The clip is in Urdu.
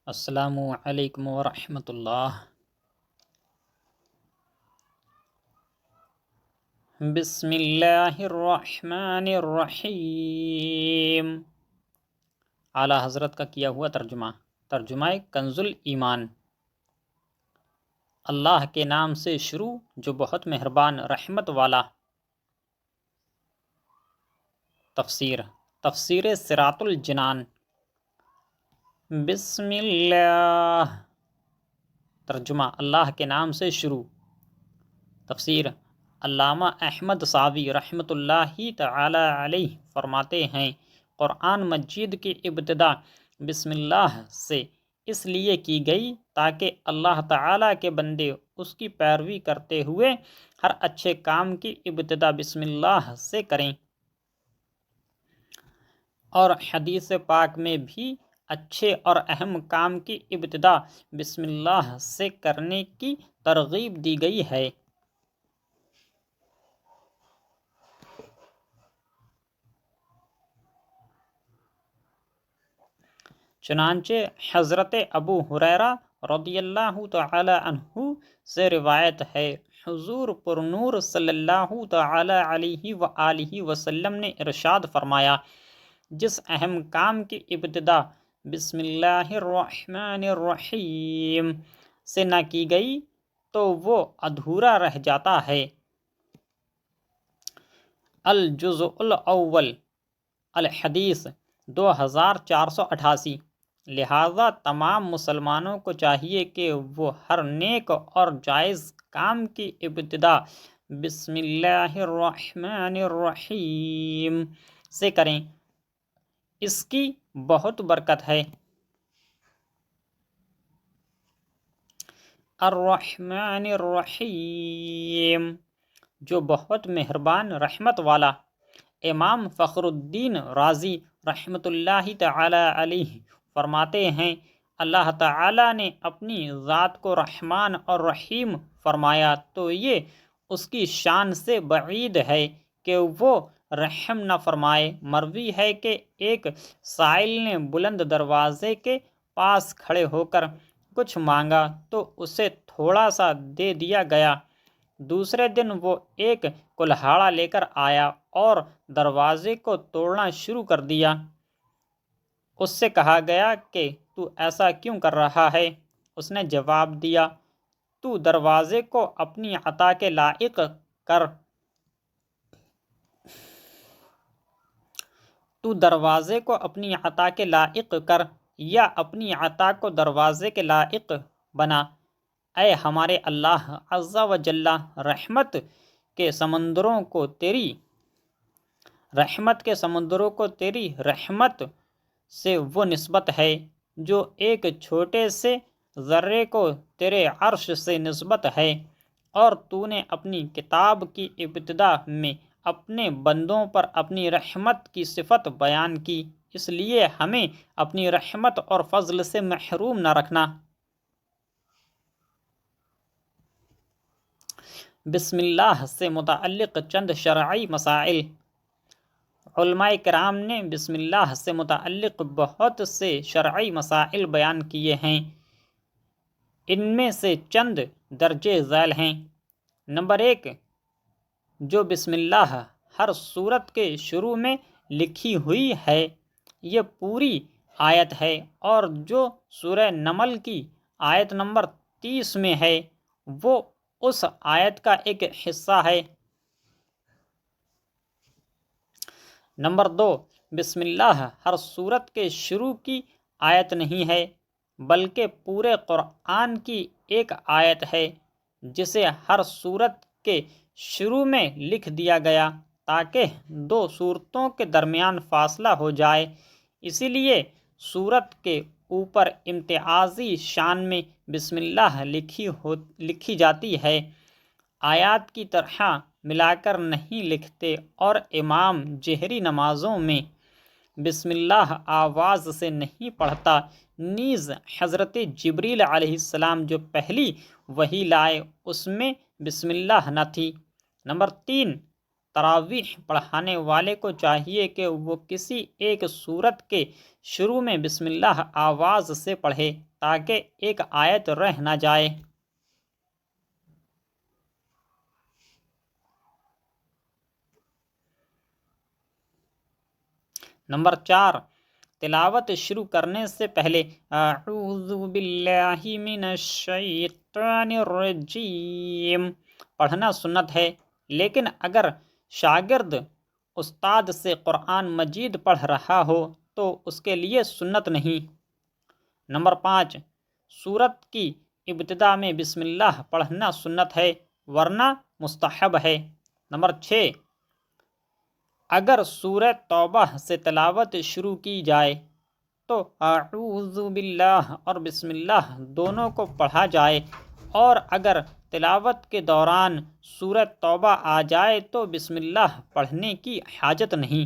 السلام علیکم ورحمۃ اللہ۔ بسم اللہ الرحمن الرحیم۔ اعلیٰ حضرت کا کیا ہوا ترجمہ کنز الایمان۔ اللہ کے نام سے شروع جو بہت مہربان رحمت والا۔ تفسیر صراط الجنان۔ بسم اللہ۔ ترجمہ اللہ کے نام سے شروع۔ تفسیر علامہ احمد صاوی رحمۃ اللہ تعالی علیہ فرماتے ہیں، قرآن مجید کی ابتدا بسم اللہ سے اس لیے کی گئی تاکہ اللہ تعالیٰ کے بندے اس کی پیروی کرتے ہوئے ہر اچھے کام کی ابتدا بسم اللہ سے کریں، اور حدیث پاک میں بھی اچھے اور اہم کام کی ابتدا بسم اللہ سے کرنے کی ترغیب دی گئی ہے۔ چنانچہ حضرت ابو ہریرہ رضی اللہ تعالی عنہ سے روایت ہے، حضور پرنور صلی اللہ تعالی علیہ وآلہ وسلم نے ارشاد فرمایا، جس اہم کام کی ابتدا بسم اللہ الرحمن الرحیم سے نہ کی گئی تو وہ ادھورا رہ جاتا ہے۔ الجزء الاول، الحدیث 2488۔ لہذا تمام مسلمانوں کو چاہیے کہ وہ ہر نیک اور جائز کام کی ابتدا بسم اللہ الرحمن الرحیم سے کریں، اس کی بہت برکت ہے۔ الرحمن الرحیم، جو بہت مہربان رحمت والا۔ امام فخر الدین رازی رحمۃ اللہ تعالی علیہ فرماتے ہیں، اللہ تعالیٰ نے اپنی ذات کو رحمان اور رحیم فرمایا تو یہ اس کی شان سے بعید ہے کہ وہ رحم نہ فرمائے۔ مروی ہے کہ ایک سائل نے بلند دروازے کے پاس کھڑے ہو کر کچھ مانگا تو اسے تھوڑا سا دے دیا گیا۔ دوسرے دن وہ ایک کلہاڑا لے کر آیا اور دروازے کو توڑنا شروع کر دیا۔ اس سے کہا گیا کہ تو ایسا کیوں کر رہا ہے؟ اس نے جواب دیا، تو دروازے کو اپنی عطا کے لائق کر۔ تو دروازے کو اپنی عطا کے لائق کر یا اپنی عطا کو دروازے کے لائق بنا۔ اے ہمارے اللہ عز و جل، رحمت کے سمندروں کو تیری رحمت سے وہ نسبت ہے جو ایک چھوٹے سے ذرے کو تیرے عرش سے نسبت ہے، اور تو نے اپنی کتاب کی ابتدا میں اپنے بندوں پر اپنی رحمت کی صفت بیان کی، اس لیے ہمیں اپنی رحمت اور فضل سے محروم نہ رکھنا۔ بسم اللہ سے متعلق چند شرعی مسائل۔ علماء کرام نے بسم اللہ سے متعلق بہت سے شرعی مسائل بیان کیے ہیں، ان میں سے چند درجہ ذیل ہیں۔ نمبر 1، جو بسم اللہ ہر سورت کے شروع میں لکھی ہوئی ہے یہ پوری آیت ہے، اور جو سورہ نمل کی آیت نمبر 30 میں ہے وہ اس آیت کا ایک حصہ ہے۔ نمبر 2، بسم اللہ ہر سورت کے شروع کی آیت نہیں ہے، بلکہ پورے قرآن کی ایک آیت ہے جسے ہر سورت کے شروع میں لکھ دیا گیا تاکہ دو سورتوں کے درمیان فاصلہ ہو جائے، اسی لیے سورت کے اوپر امتیازی شان میں بسم اللہ لکھی جاتی ہے۔ آیات کی طرح ملا کر نہیں لکھتے، اور امام جہری نمازوں میں بسم اللہ آواز سے نہیں پڑھتا، نیز حضرت جبریل علیہ السلام جو پہلی وحی لائے اس میں بسم اللہ نہ تھی۔ نمبر 3، تراویح پڑھانے والے کو چاہیے کہ وہ کسی ایک سورت کے شروع میں بسم اللہ آواز سے پڑھے تاکہ ایک آیت رہ نہ جائے۔ نمبر 4، تلاوت شروع کرنے سے پہلے اعوذ باللہ من الشیطان الرجیم پڑھنا سنت ہے، لیکن اگر شاگرد استاد سے قرآن مجید پڑھ رہا ہو تو اس کے لیے سنت نہیں۔ نمبر 5، سورت کی ابتدا میں بسم اللہ پڑھنا سنت ہے ورنہ مستحب ہے۔ نمبر 6، اگر سورہ توبہ سے تلاوت شروع کی جائے تو اعوذ باللہ اور بسم اللہ دونوں کو پڑھا جائے، اور اگر تلاوت کے دوران سورہ توبہ آ جائے تو بسم اللہ پڑھنے کی حاجت نہیں۔